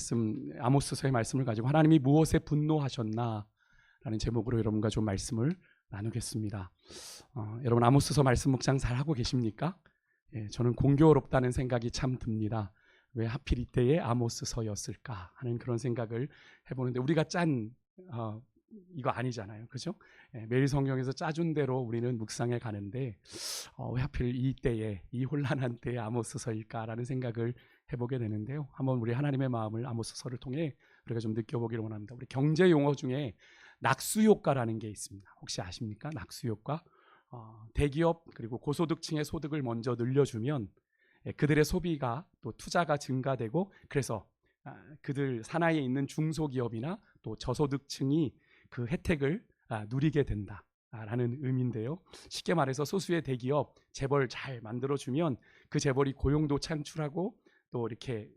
말씀, 아모스서의 말씀을 가지고 하나님이 무엇에 분노하셨나 라는 제목으로 여러분과 좀 말씀을 나누겠습니다. 여러분 아모스서 말씀 묵상 잘 하고 계십니까? 저는 공교롭다는 생각이 참 듭니다. 왜 하필 이때에 아모스서였을까 하는 그런 생각을 해보는데, 우리가 짠 이거 아니잖아요, 그죠? 매일 성경에서 짜준 대로 우리는 묵상해 가는데 왜 하필 이때에, 이 혼란한 때에 아모스서일까라는 생각을 해보게 되는데요. 한번 우리 하나님의 마음을 아모스서를 통해 우리가 좀 느껴보기를 원합니다. 우리 경제 용어 중에 낙수효과라는 게 있습니다. 혹시 아십니까? 낙수효과. 대기업 그리고 고소득층의 소득을 먼저 늘려주면 그들의 소비가 또 투자가 증가되고, 그래서 그들 산하에 있는 중소기업이나 또 저소득층이 그 혜택을 누리게 된다라는 의미인데요. 쉽게 말해서 소수의 대기업 재벌 잘 만들어주면 그 재벌이 고용도 창출하고 또 이렇게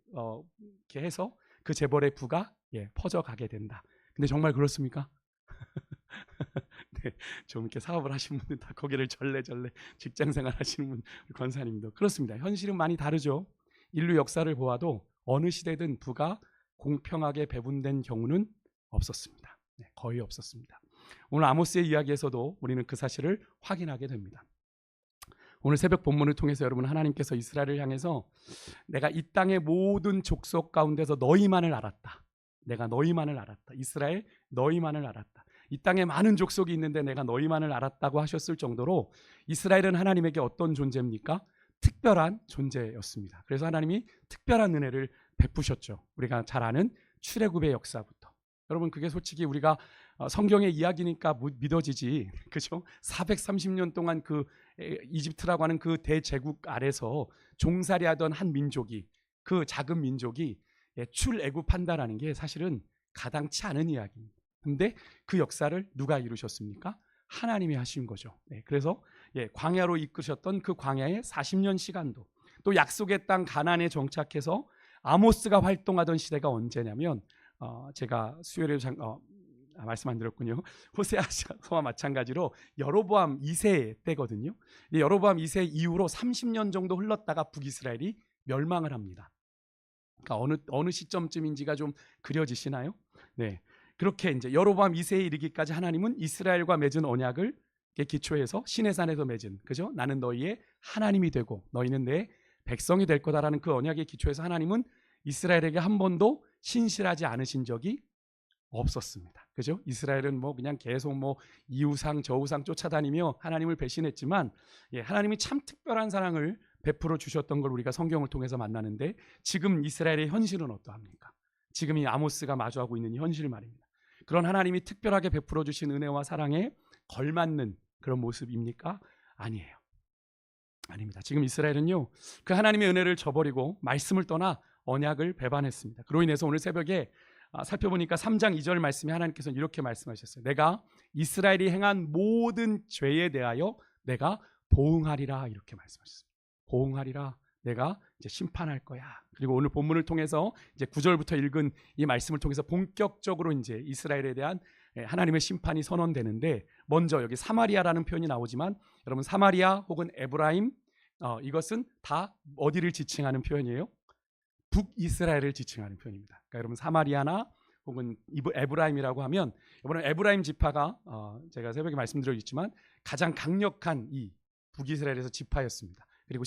해서 그 재벌의 부가 퍼져가게 된다. 근데 정말 그렇습니까? 네, 좀 이렇게 사업을 하시는 분들 다 고개를 절레절레, 직장생활 하시는 분, 권사님도 그렇습니다. 현실은 많이 다르죠. 인류 역사를 보아도 어느 시대든 부가 공평하게 배분된 경우는 없었습니다. 거의 없었습니다. 오늘 아모스의 이야기에서도 우리는 그 사실을 확인하게 됩니다. 오늘 새벽 본문을 통해서 여러분, 하나님께서 이스라엘을 향해서 내가 이 땅의 모든 족속 가운데서 너희만을 알았다. 내가 너희만을 알았다. 이스라엘 너희만을 알았다. 이 땅에 많은 족속이 있는데 내가 너희만을 알았다고 하셨을 정도로 이스라엘은 하나님에게 어떤 존재입니까? 특별한 존재였습니다. 그래서 하나님이 특별한 은혜를 베푸셨죠. 우리가 잘 아는 출애굽의 역사부터. 여러분, 그게 솔직히 우리가 성경의 이야기니까 믿어지지, 그죠? 430년 동안 그 이집트라고 하는 그 대제국 아래서 종살이하던 한 민족이, 그 작은 민족이 출애굽한다라는 게 사실은 가당치 않은 이야기입니다. 근데 그 역사를 누가 이루셨습니까? 하나님이 하신 거죠. 그래서 광야로 이끄셨던 그 광야의 40년 시간도, 또 약속의 땅 가나안에 정착해서 아모스가 활동하던 시대가 언제냐면, 제가 수요일에 말씀 안 드렸군요. 호세아서와 마찬가지로 여로보암 2세 때거든요. 여로보암 2세 이후로 30년 정도 흘렀다가 북이스라엘이 멸망을 합니다. 그러니까 어느 시점쯤인지가 좀 그려지시나요? 네. 그렇게 이제 여로보암 2세에 이르기까지 하나님은 이스라엘과 맺은 언약을 기초해서 시내산에서 맺은, 그죠? 나는 너희의 하나님이 되고 너희는 내 백성이 될 거다라는 그 언약의 기초에서 하나님은 이스라엘에게 한 번도 신실하지 않으신 적이 없었습니다. 그죠? 이스라엘은 그냥 계속 이 우상 저 우상 쫓아다니며 하나님을 배신했지만, 하나님이 참 특별한 사랑을 베풀어 주셨던 걸 우리가 성경을 통해서 만나는데, 지금 이스라엘의 현실은 어떠합니까? 지금 이 아모스가 마주하고 있는 이 현실 말입니다. 그런 하나님이 특별하게 베풀어 주신 은혜와 사랑에 걸맞는 그런 모습입니까? 아니에요. 아닙니다. 지금 이스라엘은요, 그 하나님의 은혜를 저버리고 말씀을 떠나 언약을 배반했습니다. 그로 인해서 오늘 새벽에 살펴보니까 3장 2절 말씀에 하나님께서는 이렇게 말씀하셨어요. 내가 이스라엘이 행한 모든 죄에 대하여 내가 보응하리라, 이렇게 말씀하셨습니다. 보응하리라. 내가 이제 심판할 거야. 그리고 오늘 본문을 통해서 이제 9절부터 읽은 이 말씀을 통해서 본격적으로 이제 이스라엘에 대한 하나님의 심판이 선언되는데, 먼저 여기 사마리아라는 표현이 나오지만, 여러분 사마리아 혹은 에브라임, 이것은 다 어디를 지칭하는 표현이에요? 북이스라엘을 지칭하는 표현입니다. 그러니까 여러분 사마리아나 혹은 에브라임이라고 하면, 이번에 에브라임 지파가 제가 새벽에 말씀드렸지만 가장 강력한 이 북이스라엘에서 지파였습니다. 그리고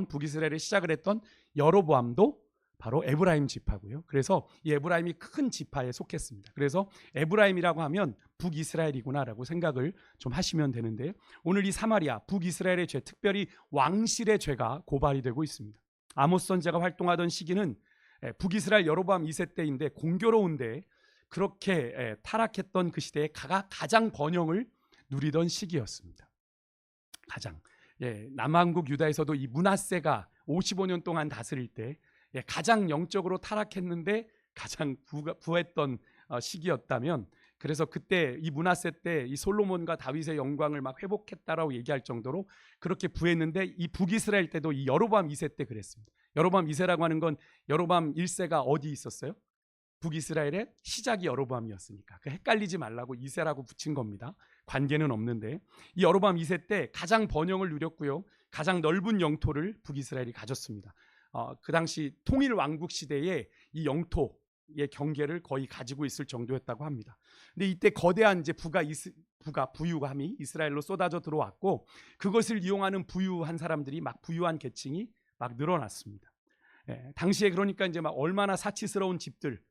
북이스라엘의 시작을 했던 여로보암도 바로 에브라임 지파고요. 그래서 이 에브라임이 큰 지파에 속했습니다. 그래서 에브라임이라고 하면 북이스라엘이구나라고 생각을 좀 하시면 되는데, 오늘 이 사마리아, 북이스라엘의 죄, 특별히 왕실의 죄가 고발이 되고 있습니다. 아모스 선지자가 활동하던 시기는 북이스라엘 여로보암 2세 때인데, 공교로운데 그렇게 타락했던 그 시대에 가장 번영을 누리던 시기였습니다. 가장. 남한국 유다에서도 이 므낫세가 55년 동안 다스릴 때 가장 영적으로 타락했는데 가장 부했던 시기였다면, 그래서 그때 이 므낫세 때 이 솔로몬과 다윗의 영광을 막 회복했다라고 얘기할 정도로 그렇게 부했는데, 이 북이스라엘 때도 이 여로보암 2세 때 그랬습니다. 여로보암 2세라고 하는 건 여로보암 1세가 어디 있었어요? 북이스라엘의 시작이 여로보암이었으니까 그 헷갈리지 말라고 2세라고 붙인 겁니다. 관계는 없는데, 이 여로보암 2세 때 가장 번영을 누렸고요, 가장 넓은 영토를 북이스라엘이 가졌습니다. 그 당시 통일 왕국 시대에 이 영토의 경계를 거의 가지고 있을 정도였다고 합니다. 근데 이때 거대한 이제 부유함이 이스라엘로 쏟아져 들어왔고, 그것을 이용하는 부유한 사람들이 막 부유한 계층이 막 늘어났습니다. 당시에 그러니까 이제 막 얼마나 사치스러운 집들,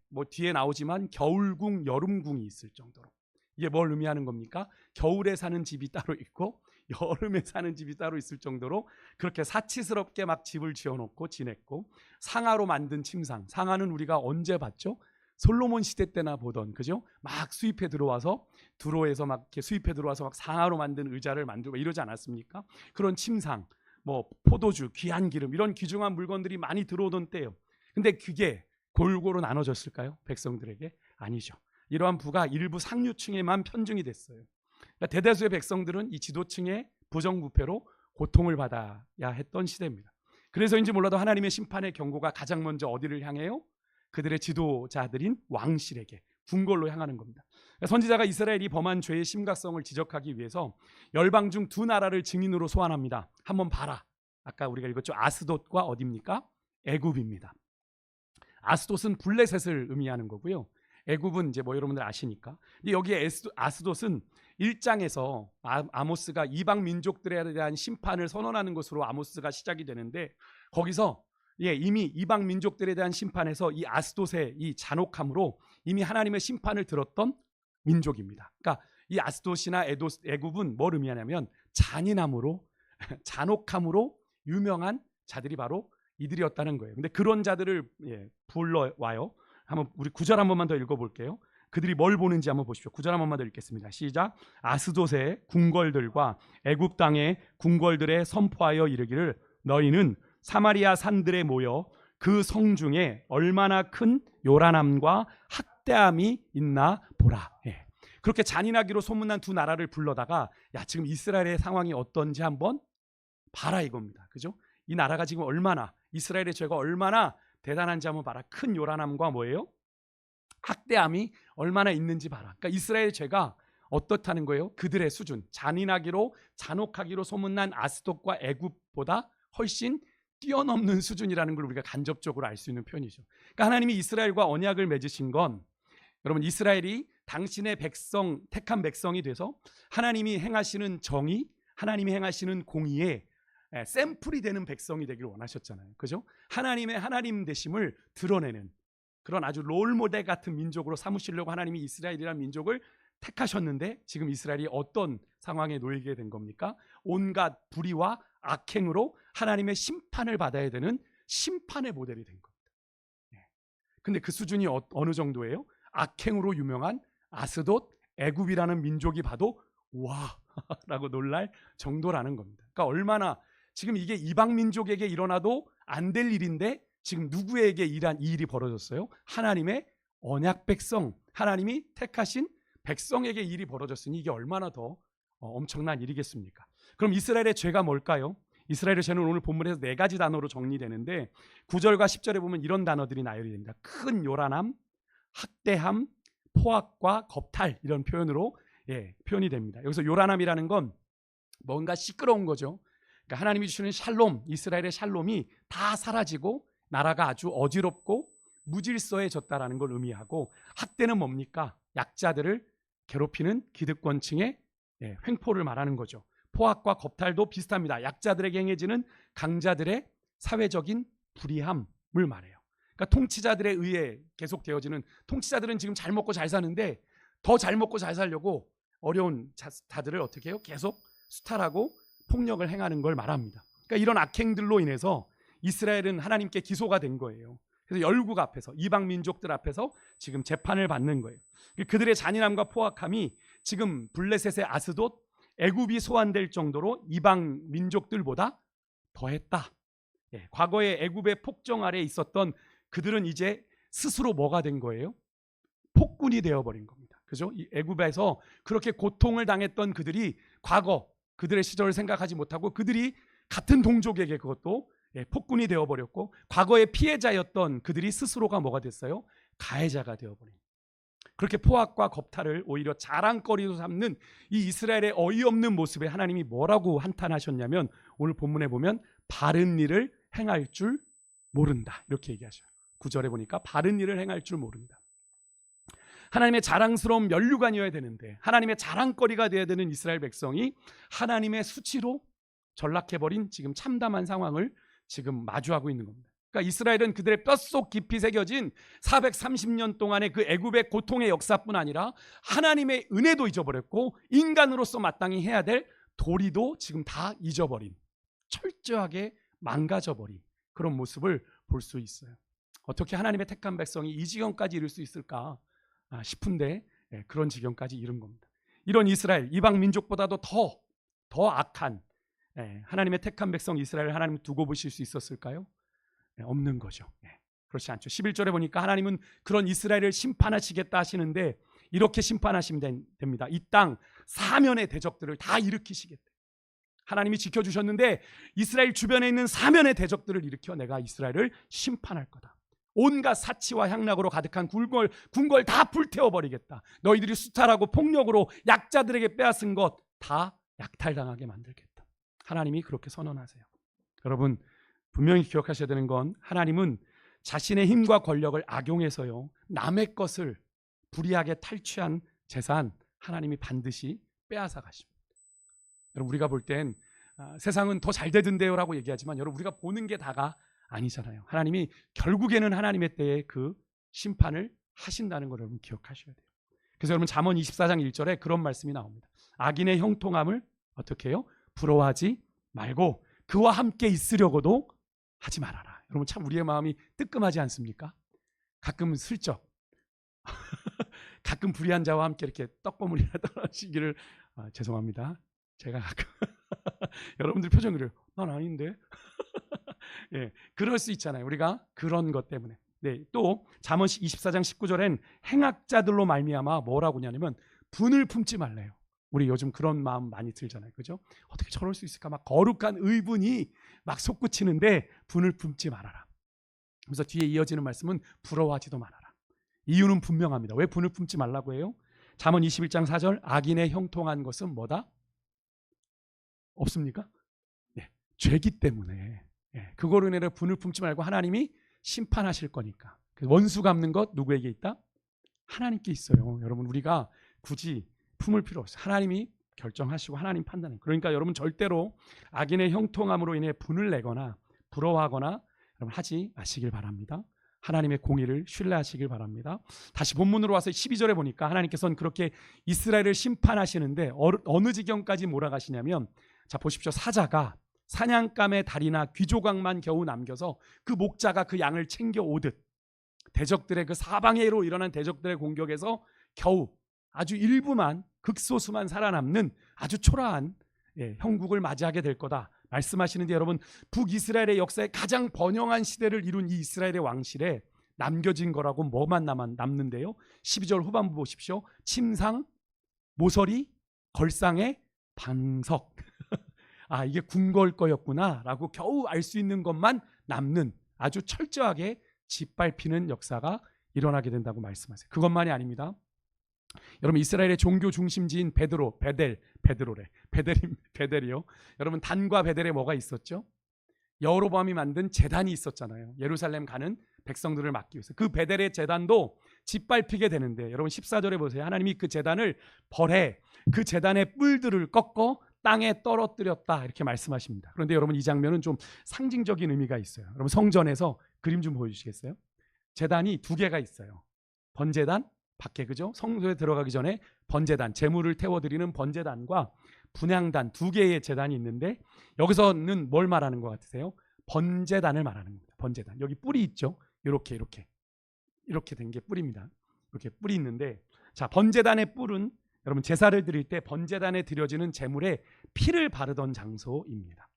뭐 뒤에 나오지만 겨울궁, 여름궁이 있을 정도로. 이게 뭘 의미하는 겁니까? 겨울에 사는 집이 따로 있고 여름에 사는 집이 따로 있을 정도로 그렇게 사치스럽게 막 집을 지어놓고 지냈고, 상아로 만든 침상, 상아는 우리가 언제 봤죠? 솔로몬 시대 때나 보던, 그죠? 막 수입해 들어와서 두로에서 막 이렇게 수입해 들어와서 막 상아로 만든 의자를 만들고 이러지 않았습니까? 그런 침상, 뭐 포도주, 귀한 기름, 이런 귀중한 물건들이 많이 들어오던 때예요. 근데 그게 골고루 나눠졌을까요? 백성들에게? 아니죠. 이러한 부가 일부 상류층에만 편중이 됐어요. 그러니까 대다수의 백성들은 이 지도층의 부정부패로 고통을 받아야 했던 시대입니다. 그래서인지 몰라도 하나님의 심판의 경고가 가장 먼저 어디를 향해요? 그들의 지도자들인 왕실에게, 궁궐로 향하는 겁니다. 그러니까 선지자가 이스라엘이 범한 죄의 심각성을 지적하기 위해서 열방 중 두 나라를 증인으로 소환합니다. 한번 봐라. 아까 우리가 읽었죠. 아스돗과 어디입니까? 애굽입니다. 아스돗은 블레셋을 의미하는 거고요. 애굽은 이제 뭐 여러분들 아시니까. 근데 여기에 아스돗은 1장에서 아모스가 이방 민족들에 대한 심판을 선언하는 것으로 아모스가 시작이 되는데, 거기서 이미 이방 민족들에 대한 심판에서 이 아스돗의 이 잔혹함으로 이미 하나님의 심판을 들었던 민족입니다. 그러니까 이 아스돗이나 애굽은 뭘 의미하냐면 잔인함으로 잔혹함으로 유명한 자들이 바로 이들이었다는 거예요. 근데 그런 자들을 불러와요. 한번 우리 9절 한 번만 더 읽어볼게요. 그들이 뭘 보는지 한번 보십시오. 9절 한 번만 더 읽겠습니다. 시작. 아스돗의 궁궐들과 애굽 땅의 궁궐들에 선포하여 이르기를, 너희는 사마리아 산들에 모여 그 성 중에 얼마나 큰 요란함과 학대함이 있나 보라. 그렇게 잔인하기로 소문난 두 나라를 불러다가, 야, 지금 이스라엘의 상황이 어떤지 한번 봐라 이겁니다. 그죠? 이 나라가 지금 얼마나, 이스라엘의 죄가 얼마나 대단한지 한번 봐라. 큰 요란함과 뭐예요? 학대함이 얼마나 있는지 봐라. 그러니까 이스라엘의 죄가 어떻다는 거예요? 그들의 수준, 잔인하기로 잔혹하기로 소문난 아스돗과 애굽보다 훨씬 뛰어넘는 수준이라는 걸 우리가 간접적으로 알 수 있는 표현이죠. 그러니까 하나님이 이스라엘과 언약을 맺으신 건, 여러분, 이스라엘이 당신의 백성, 택한 백성이 돼서 하나님이 행하시는 정의, 하나님이 행하시는 공의에 샘플이 되는 백성이 되기를 원하셨잖아요. 그죠? 하나님의 하나님 되심을 드러내는 그런 아주 롤모델 같은 민족으로 삼으시려고 하나님이 이스라엘이라는 민족을 택하셨는데, 지금 이스라엘이 어떤 상황에 놓이게 된 겁니까? 온갖 불의와 악행으로 하나님의 심판을 받아야 되는 심판의 모델이 된 겁니다. 근데 그 수준이 어느 정도예요? 악행으로 유명한 아스돗, 애굽이라는 민족이 봐도 와 라고 놀랄 정도라는 겁니다. 그러니까 얼마나, 지금 이게 이방 민족에게 일어나도 안 될 일인데 지금 누구에게 이 일이 벌어졌어요? 하나님의 언약 백성, 하나님이 택하신 백성에게 일이 벌어졌으니 이게 얼마나 더 엄청난 일이겠습니까? 그럼 이스라엘의 죄가 뭘까요? 이스라엘의 죄는 오늘 본문에서 4가지 단어로 정리되는데, 9절과 10절에 보면 이런 단어들이 나열이 됩니다. 큰 요란함, 학대함, 포악과 겁탈, 이런 표현으로 표현이 됩니다. 여기서 요란함이라는 건 뭔가 시끄러운 거죠. 그러니까 하나님이 주시는 샬롬, 이스라엘의 샬롬이 다 사라지고 나라가 아주 어지럽고 무질서해졌다라는 걸 의미하고, 학대는 뭡니까? 약자들을 괴롭히는 기득권층의 횡포를 말하는 거죠. 포악과 겁탈도 비슷합니다. 약자들에게 행해지는 강자들의 사회적인 불의함을 말해요. 그러니까 통치자들에 의해 계속되어지는, 통치자들은 지금 잘 먹고 잘 사는데 더 잘 먹고 잘 살려고 어려운 자들을 어떻게 해요? 계속 수탈하고 폭력을 행하는 걸 말합니다. 그러니까 이런 악행들로 인해서 이스라엘은 하나님께 기소가 된 거예요. 그래서 열국 앞에서, 이방 민족들 앞에서 지금 재판을 받는 거예요. 그들의 잔인함과 포악함이 지금 블레셋의 아스돗, 애굽이 소환될 정도로 이방 민족들보다 더했다. 과거에 애굽의 폭정 아래 있었던 그들은 이제 스스로 뭐가 된 거예요? 폭군이 되어버린 겁니다. 그죠? 이 애굽에서 그렇게 고통을 당했던 그들이 과거 그들의 시절을 생각하지 못하고 그들이 같은 동족에게 그것도 폭군이 되어버렸고, 과거의 피해자였던 그들이 스스로가 뭐가 됐어요? 가해자가 되어버린. 그렇게 포악과 겁탈을 오히려 자랑거리로 삼는 이 이스라엘의 어이없는 모습에 하나님이 뭐라고 한탄하셨냐면, 오늘 본문에 보면 바른 일을 행할 줄 모른다. 이렇게 얘기하셔요. 9절에 보니까 바른 일을 행할 줄 모른다. 하나님의 자랑스러운 면류관이어야 되는데, 하나님의 자랑거리가 되어야 되는 이스라엘 백성이 하나님의 수치로 전락해버린 지금 참담한 상황을 지금 마주하고 있는 겁니다. 그러니까 이스라엘은 그들의 뼛속 깊이 새겨진 430년 동안의 그 애굽의 고통의 역사뿐 아니라 하나님의 은혜도 잊어버렸고 인간으로서 마땅히 해야 될 도리도 지금 다 잊어버린, 철저하게 망가져버린 그런 모습을 볼 수 있어요. 어떻게 하나님의 택한 백성이 이 지경까지 이룰 수 있을까 싶은데 그런 지경까지 이른 겁니다. 이런 이스라엘, 이방 민족보다도 더 악한 하나님의 택한 백성 이스라엘을 하나님 두고 보실 수 있었을까요? 없는 거죠. 그렇지 않죠. 11절에 보니까 하나님은 그런 이스라엘을 심판하시겠다 하시는데 이렇게 심판하시면 됩니다. 이 땅 사면의 대적들을 다 일으키시겠다. 하나님이 지켜주셨는데 이스라엘 주변에 있는 사면의 대적들을 일으켜 내가 이스라엘을 심판할 거다. 온갖 사치와 향락으로 가득한 궁궐 다 불태워버리겠다. 너희들이 수탈하고 폭력으로 약자들에게 빼앗은 것 다 약탈당하게 만들겠다. 하나님이 그렇게 선언하세요. 여러분 분명히 기억하셔야 되는 건 하나님은 자신의 힘과 권력을 악용해서요 남의 것을 불의하게 탈취한 재산 하나님이 반드시 빼앗아 가십니다. 여러분 우리가 볼 땐 세상은 더 잘 되던데요 라고 얘기하지만 여러분 우리가 보는 게 다가 아니잖아요. 하나님이 결국에는 하나님의 때에 그 심판을 하신다는 걸 여러분 기억하셔야 돼요. 그래서 여러분 잠언 24장 1절에 그런 말씀이 나옵니다. 악인의 형통함을 어떻게 해요? 부러워하지 말고 그와 함께 있으려고도 하지 말아라. 여러분 참 우리의 마음이 뜨끔하지 않습니까? 가끔은 슬쩍 가끔 불의한 자와 함께 이렇게 떡고물이나 떨어지기를 죄송합니다. 제가 가끔 여러분들 표정 그래요. 난 아닌데. 그럴 수 있잖아요. 우리가 그런 것 때문에. 또 잠언 24장 19절엔 행악자들로 말미암아 뭐라고 하냐면 분을 품지 말래요. 우리 요즘 그런 마음 많이 들잖아요. 그죠? 어떻게 저럴 수 있을까? 막 거룩한 의분이 막 솟구치는데 분을 품지 말아라. 그래서 뒤에 이어지는 말씀은 부러워하지도 말아라. 이유는 분명합니다. 왜 분을 품지 말라고 해요? 잠언 21장 4절 악인의 형통한 것은 뭐다? 없습니까? 죄기 때문에. 그거로 인해 분을 품지 말고 하나님이 심판하실 거니까. 원수 갚는 것 누구에게 있다? 하나님께 있어요. 여러분 우리가 굳이 품을 필요 없어요. 하나님이 결정하시고 하나님 판단해. 그러니까 여러분 절대로 악인의 형통함으로 인해 분을 내거나 부러워하거나 여러분 하지 마시길 바랍니다. 하나님의 공의를 신뢰하시길 바랍니다. 다시 본문으로 와서 12절에 보니까 하나님께서는 그렇게 이스라엘을 심판하시는데 어느 지경까지 몰아가시냐면 자 보십시오. 사자가 사냥감의 다리나 귀조각만 겨우 남겨서 그 목자가 그 양을 챙겨 오듯 대적들의 그 사방으로 일어난 대적들의 공격에서 겨우 아주 일부만 극소수만 살아남는 아주 초라한 형국을 맞이하게 될 거다 말씀하시는데 여러분 북이스라엘의 역사에 가장 번영한 시대를 이룬 이 이스라엘의 왕실에 남겨진 거라고 뭐만 남는데요 12절 후반부 보십시오. 침상, 모서리, 걸상의 방석 이게 궁궐 거였구나 라고 겨우 알 수 있는 것만 남는 아주 철저하게 짓밟히는 역사가 일어나게 된다고 말씀하세요. 그것만이 아닙니다. 여러분 이스라엘의 종교 중심지인 베델이요. 여러분 단과 베델에 뭐가 있었죠? 여로보암이 만든 제단이 있었잖아요. 예루살렘 가는 백성들을 막기 위해서. 그 베델의 제단도 짓밟히게 되는데 여러분 14절에 보세요. 하나님이 그 제단을 벌해 그 제단의 뿔들을 꺾어 땅에 떨어뜨렸다 이렇게 말씀하십니다. 그런데 여러분 이 장면은 좀 상징적인 의미가 있어요. 여러분 성전에서 그림 좀 보여주시겠어요? 제단이 두 개가 있어요. 번제단 밖에 그죠? 성소에 들어가기 전에 번제단, 제물을 태워드리는 번제단과 분향단 두 개의 제단이 있는데 여기서는 뭘 말하는 것 같으세요? 번제단을 말하는 겁니다. 번제단. 여기 뿔이 있죠? 이렇게 된 게 뿔입니다. 이렇게 뿔이 있는데 자 번제단의 뿔은 여러분 제사를 드릴 때 번제단에 드려지는 제물에 피를 바르던 장소입니다.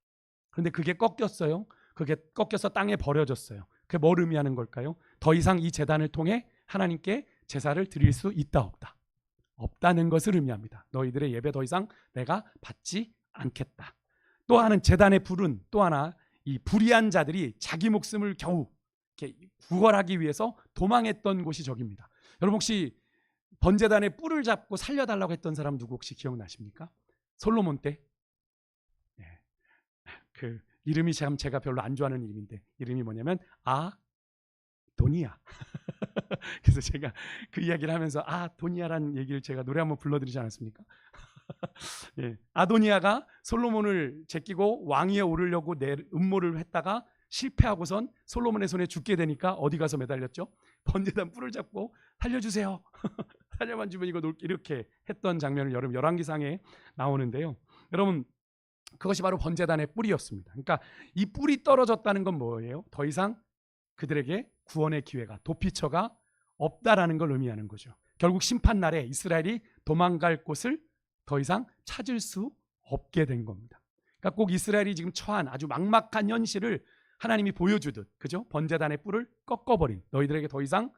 그런데 그게 꺾였어요. 그게 꺾여서 땅에 버려졌어요. 그게 뭘 의미하는 걸까요? 더 이상 이 제단을 통해 하나님께 제사를 드릴 수 있다 없다? 없다는 것을 의미합니다. 너희들의 예배 더 이상 내가 받지 않겠다. 또 하나는 제단의 불은 또 하나 이 불의한 자들이 자기 목숨을 겨우 이렇게 구걸하기 위해서 도망했던 곳이 저기입니다. 여러분 혹시 번제단의 뿔을 잡고 살려달라고 했던 사람 누구 혹시 기억나십니까? 솔로몬 때? 그 이름이 참 제가 별로 안 좋아하는 이름인데 이름이 뭐냐면 아도니아. 그래서 제가 그 이야기를 하면서 아도니아라는 얘기를 제가 노래 한번 불러드리지 않았습니까? 예, 아도니아가 솔로몬을 제끼고 왕위에 오르려고 음모를 했다가 실패하고선 솔로몬의 손에 죽게 되니까 어디 가서 매달렸죠? 번제단 뿔을 잡고 살려주세요. 살려만 주면 이거 놓을게, 이렇게 했던 장면을 여러분 열왕기상에 나오는데요. 여러분 그것이 바로 번제단의 뿔이었습니다. 그러니까 이 뿔이 떨어졌다는 건 뭐예요? 더 이상 그들에게 구원의 기회가, 도피처가 없다라는 걸 의미하는 거죠. 결국 심판날에 이스라엘이 도망갈 곳을 더 이상 찾을 수 없게 된 겁니다. 그러니까 꼭 이스라엘이 지금 처한 아주 막막한 현실을 하나님이 보여주듯, 그죠? 번제단의 뿔을 꺾어버린, 너희들에게 더 이상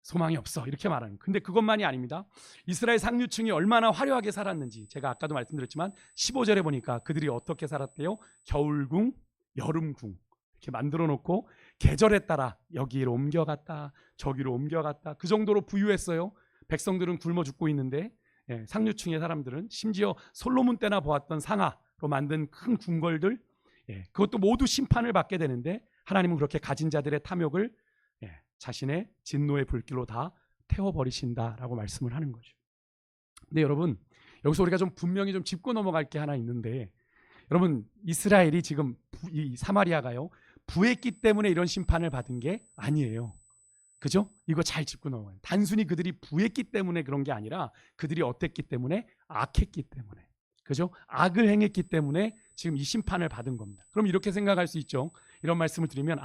소망이 없어, 이렇게 말하는. 근데 그것만이 아닙니다. 이스라엘 상류층이 얼마나 화려하게 살았는지 제가 아까도 말씀드렸지만 15절에 보니까 그들이 어떻게 살았대요? 겨울궁, 여름궁 이렇게 만들어 놓고 계절에 따라 여기로 옮겨갔다, 저기로 옮겨갔다, 그 정도로 부유했어요. 백성들은 굶어 죽고 있는데 상류층의 사람들은 심지어 솔로몬 때나 보았던 상아로 만든 큰 궁궐들, 그것도 모두 심판을 받게 되는데 하나님은 그렇게 가진 자들의 탐욕을 자신의 진노의 불길로 다 태워버리신다라고 말씀을 하는 거죠. 근데 여러분 여기서 우리가 좀 분명히 좀 짚고 넘어갈 게 하나 있는데, 여러분 이스라엘이 지금 이 사마리아가요 부했기 때문에 이런 심판을 받은 게 아니에요. 그죠? 이거 잘 짚고 넘어가요. 단순히 그들이 부했기 때문에 그런 게 아니라 그들이 어땠기 때문에? 악했기 때문에. 그죠? 악을 행했기 때문에 지금 이 심판을 받은 겁니다. 그럼 이렇게 생각할 수 있죠. 이런 말씀을 드리면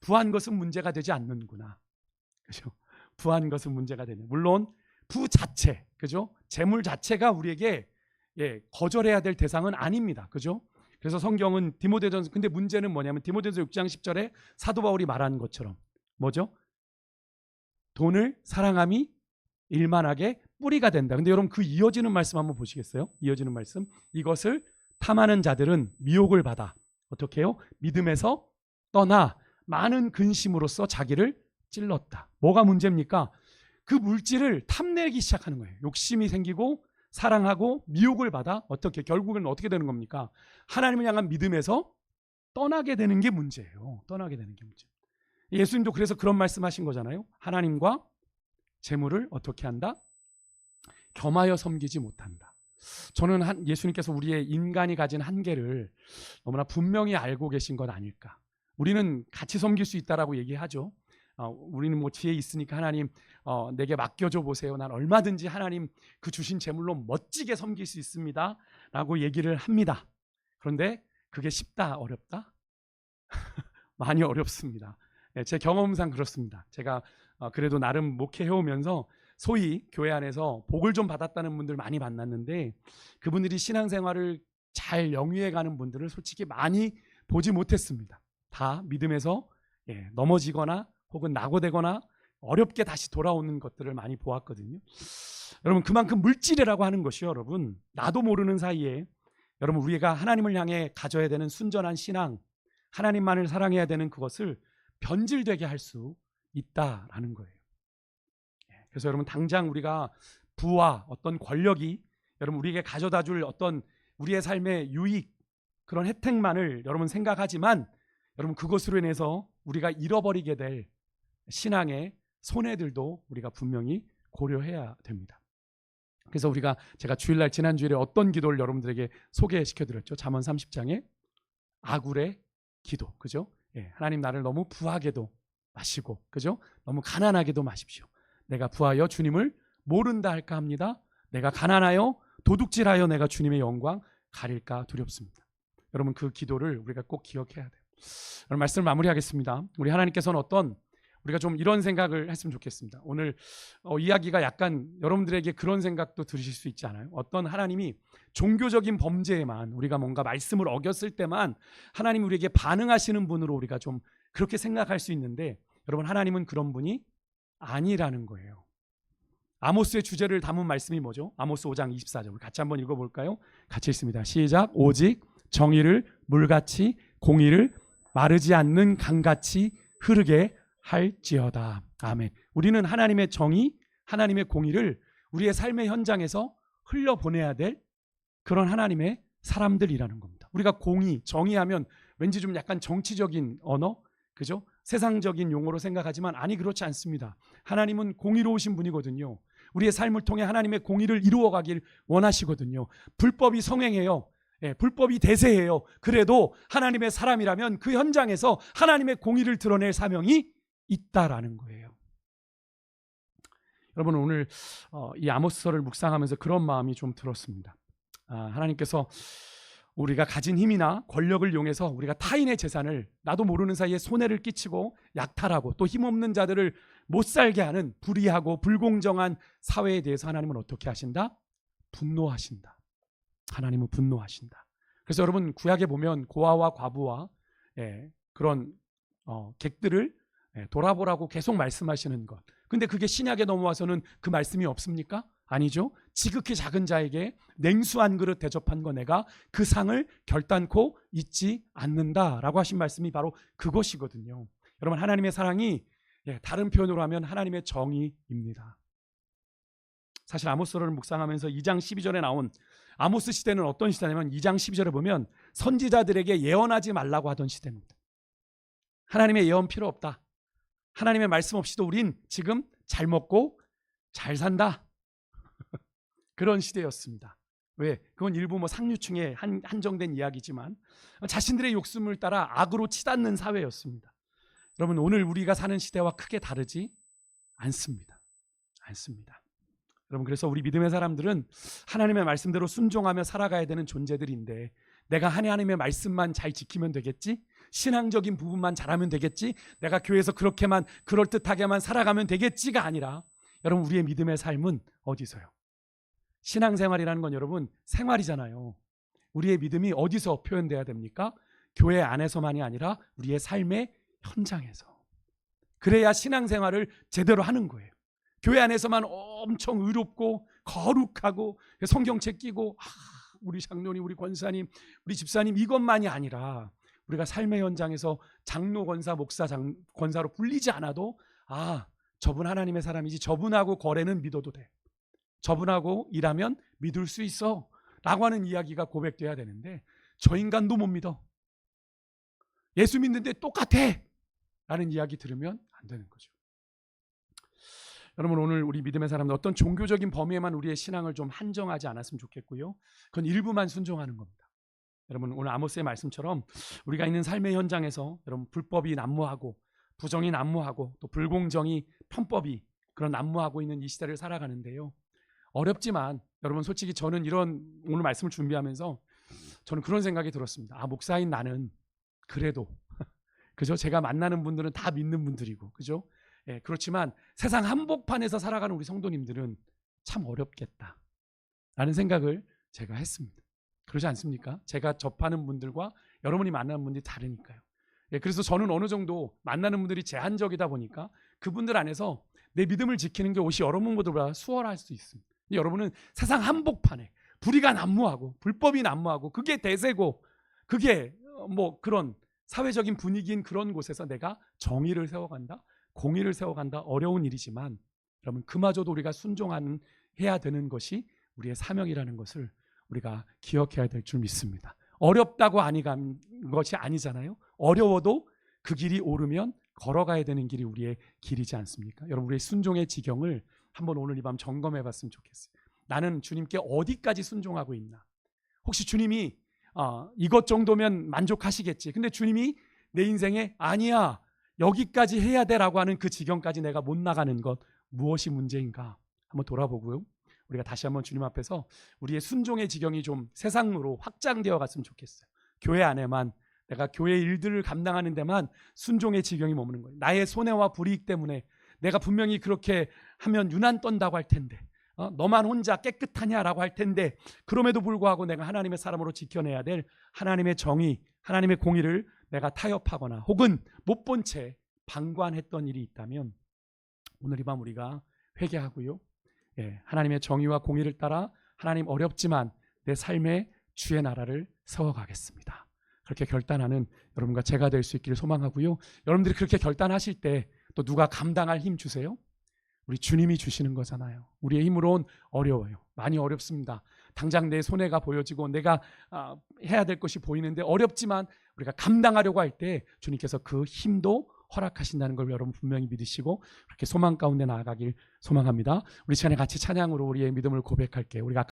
부한 것은 문제가 되지 않는구나. 그죠? 부한 것은 문제가 되네. 물론 부 자체, 그죠? 재물 자체가 우리에게 거절해야 될 대상은 아닙니다. 그죠? 그래서 성경은 디모데전서, 근데 문제는 뭐냐면 디모데전서 6장 10절에 사도 바울이 말하는 것처럼 뭐죠? 돈을 사랑함이 일만하게 뿌리가 된다. 근데 여러분 그 이어지는 말씀 한번 보시겠어요? 이어지는 말씀. 이것을 탐하는 자들은 미혹을 받아 어떻게 해요? 믿음에서 떠나 많은 근심으로써 자기를 찔렀다. 뭐가 문제입니까? 그 물질을 탐내기 시작하는 거예요. 욕심이 생기고 사랑하고 미혹을 받아 어떻게, 결국은 어떻게 되는 겁니까? 하나님을 향한 믿음에서 떠나게 되는 게 문제예요. 떠나게 되는 게 문제. 예수님도 그래서 그런 말씀하신 거잖아요. 하나님과 재물을 어떻게 한다? 겸하여 섬기지 못한다. 저는 예수님께서 우리의 인간이 가진 한계를 너무나 분명히 알고 계신 것 아닐까. 우리는 같이 섬길 수 있다라고 얘기하죠. 우리는 뭐 지혜 있으니까 하나님 내게 맡겨줘 보세요. 난 얼마든지 하나님 그 주신 재물로 멋지게 섬길 수 있습니다 라고 얘기를 합니다. 그런데 그게 쉽다 어렵다? 많이 어렵습니다. 제 경험상 그렇습니다. 제가 그래도 나름 목회해오면서 소위 교회 안에서 복을 좀 받았다는 분들 많이 만났는데 그분들이 신앙생활을 잘 영위해가는 분들을 솔직히 많이 보지 못했습니다. 다 믿음에서 넘어지거나 혹은 낙오되거나 어렵게 다시 돌아오는 것들을 많이 보았거든요. 여러분 그만큼 물질이라고 하는 것이요, 여러분 나도 모르는 사이에 여러분 우리가 하나님을 향해 가져야 되는 순전한 신앙, 하나님만을 사랑해야 되는 그것을 변질되게 할 수 있다라는 거예요. 그래서 여러분 당장 우리가 부와 어떤 권력이 여러분 우리에게 가져다 줄 어떤 우리의 삶의 유익, 그런 혜택만을 여러분 생각하지만 여러분 그것으로 인해서 우리가 잃어버리게 될 신앙의 손해들도 우리가 분명히 고려해야 됩니다. 그래서 제가 주일날 지난주일에 어떤 기도를 여러분들에게 소개시켜드렸죠. 잠언 30장에 아굴의 기도, 그죠? 하나님 나를 너무 부하게도 마시고, 그죠? 너무 가난하게도 마십시오. 내가 부하여 주님을 모른다 할까 합니다. 내가 가난하여 도둑질하여 내가 주님의 영광 가릴까 두렵습니다. 여러분 그 기도를 우리가 꼭 기억해야 돼요. 오늘 말씀을 마무리하겠습니다. 우리 하나님께서는 우리가 좀 이런 생각을 했으면 좋겠습니다. 오늘 이야기가 약간 여러분들에게 그런 생각도 들으실 수 있지 않아요? 어떤 하나님이 종교적인 범죄에만 우리가 뭔가 말씀을 어겼을 때만 하나님 우리에게 반응하시는 분으로 우리가 좀 그렇게 생각할 수 있는데 여러분 하나님은 그런 분이 아니라는 거예요. 아모스의 주제를 담은 말씀이 뭐죠? 아모스 5장 24절 우리 같이 한번 읽어볼까요? 같이 읽습니다. 시작. 오직 정의를 물같이 공의를 마르지 않는 강같이 흐르게 할지어다. 아멘. 우리는 하나님의 정의, 하나님의 공의를 우리의 삶의 현장에서 흘려보내야 될 그런 하나님의 사람들이라는 겁니다. 우리가 공의, 정의하면 왠지 좀 약간 정치적인 언어, 그죠? 세상적인 용어로 생각하지만 아니, 그렇지 않습니다. 하나님은 공의로우신 분이거든요. 우리의 삶을 통해 하나님의 공의를 이루어가길 원하시거든요. 불법이 성행해요. 불법이 대세해요. 그래도 하나님의 사람이라면 그 현장에서 하나님의 공의를 드러낼 사명이 있다라는 거예요. 여러분, 오늘 이 아모스서를 묵상하면서 그런 마음이 좀 들었습니다. 하나님께서 우리가 가진 힘이나 권력을 이용해서 우리가 타인의 재산을 나도 모르는 사이에 손해를 끼치고 약탈하고 또 힘없는 자들을 못 살게 하는 불의하고 불공정한 사회에 대해서 하나님은 어떻게 하신다? 분노하신다. 하나님은 분노하신다. 그래서 여러분, 구약에 보면 고아와 과부와 그런 객들을 돌아보라고 계속 말씀하시는 것. 근데 그게 신약에 넘어와서는 그 말씀이 없습니까? 아니죠. 지극히 작은 자에게 냉수 한 그릇 대접한 거 내가 그 상을 결단코 잊지 않는다라고 하신 말씀이 바로 그것이거든요. 여러분, 하나님의 사랑이 다른 표현으로 하면 하나님의 정의입니다. 사실 아모스서를 묵상하면서 2장 12절에 나온 아모스 시대는 어떤 시대냐면 2장 12절에 보면 선지자들에게 예언하지 말라고 하던 시대입니다. 하나님의 예언 필요 없다. 하나님의 말씀 없이도 우린 지금 잘 먹고 잘 산다. 그런 시대였습니다. 왜? 그건 일부 상류층에 한정된 이야기지만 자신들의 욕심을 따라 악으로 치닫는 사회였습니다. 여러분, 오늘 우리가 사는 시대와 크게 다르지 않습니다. 여러분, 그래서 우리 믿음의 사람들은 하나님의 말씀대로 순종하며 살아가야 되는 존재들인데, 내가 하나님의 말씀만 잘 지키면 되겠지? 신앙적인 부분만 잘하면 되겠지? 내가 교회에서 그렇게만 그럴듯하게만 살아가면 되겠지가 아니라, 여러분, 우리의 믿음의 삶은 어디서요? 신앙생활이라는 건 여러분 생활이잖아요. 우리의 믿음이 어디서 표현돼야 됩니까? 교회 안에서만이 아니라 우리의 삶의 현장에서. 그래야 신앙생활을 제대로 하는 거예요. 교회 안에서만 엄청 의롭고 거룩하고 성경책 끼고 우리 장로님, 우리 권사님, 우리 집사님 이것만이 아니라 우리가 삶의 현장에서 장로, 권사, 목사, 권사로 불리지 않아도 저분 하나님의 사람이지, 저분하고 거래는 믿어도 돼, 저분하고 일하면 믿을 수 있어 라고 하는 이야기가 고백돼야 되는데, 저 인간도 못 믿어, 예수 믿는데 똑같아 라는 이야기 들으면 안 되는 거죠. 여러분, 오늘 우리 믿음의 사람들 어떤 종교적인 범위에만 우리의 신앙을 좀 한정하지 않았으면 좋겠고요. 그건 일부만 순종하는 겁니다. 여러분, 오늘 아모스의 말씀처럼 우리가 있는 삶의 현장에서 여러분 불법이 난무하고 부정이 난무하고 또 불공정이 편법이 그런 난무하고 있는 이 시대를 살아가는데요. 어렵지만 여러분, 솔직히 저는 이런 오늘 말씀을 준비하면서 저는 그런 생각이 들었습니다. 목사인 나는 그래도 그죠? 제가 만나는 분들은 다 믿는 분들이고, 그죠? 그렇지만 세상 한복판에서 살아가는 우리 성도님들은 참 어렵겠다 라는 생각을 제가 했습니다. 그러지 않습니까? 제가 접하는 분들과 여러분이 만나는 분들이 다르니까요. 그래서 저는 어느 정도 만나는 분들이 제한적이다 보니까 그분들 안에서 내 믿음을 지키는 게 오히려 여러분보다 수월할 수 있습니다. 여러분은 세상 한복판에 불의가 난무하고 불법이 난무하고 그게 대세고 그게 그런 사회적인 분위기인 그런 곳에서 내가 정의를 세워간다, 공의를 세워간다, 어려운 일이지만 여러분, 그마저도 우리가 순종해야 되는 것이 우리의 사명이라는 것을 우리가 기억해야 될 줄 믿습니다. 어렵다고 간 것이 아니잖아요. 어려워도 그 길이 오르면 걸어가야 되는 길이 우리의 길이지 않습니까? 여러분, 우리의 순종의 지경을 한번 오늘 이 밤 점검해 봤으면 좋겠어요. 나는 주님께 어디까지 순종하고 있나? 혹시 주님이 이것 정도면 만족하시겠지, 근데 주님이 내 인생에 아니야, 여기까지 해야 돼라고 하는 그 지경까지 내가 못 나가는 것, 무엇이 문제인가 한번 돌아보고요. 우리가 다시 한번 주님 앞에서 우리의 순종의 지경이 좀 세상으로 확장되어 갔으면 좋겠어요. 교회 안에만, 내가 교회 일들을 감당하는 데만 순종의 지경이 머무는 거예요. 나의 손해와 불이익 때문에 내가 분명히 그렇게 하면 유난 떤다고 할 텐데, 너만 혼자 깨끗하냐라고 할 텐데, 그럼에도 불구하고 내가 하나님의 사람으로 지켜내야 될 하나님의 정의, 하나님의 공의를 내가 타협하거나 혹은 못 본 채 방관했던 일이 있다면 오늘 이 밤 우리가 회개하고요, 하나님의 정의와 공의를 따라 하나님 어렵지만 내 삶에 주의 나라를 세워가겠습니다, 그렇게 결단하는 여러분과 제가 될 수 있기를 소망하고요. 여러분들이 그렇게 결단하실 때 또 누가 감당할 힘 주세요? 우리 주님이 주시는 거잖아요. 우리의 힘으로는 어려워요. 많이 어렵습니다. 당장 내 손해가 보여지고 내가 해야 될 것이 보이는데 어렵지만 우리가 감당하려고 할 때 주님께서 그 힘도 허락하신다는 걸 여러분 분명히 믿으시고 그렇게 소망 가운데 나아가길 소망합니다. 우리 시간에 같이 찬양으로 우리의 믿음을 고백할게요. 우리가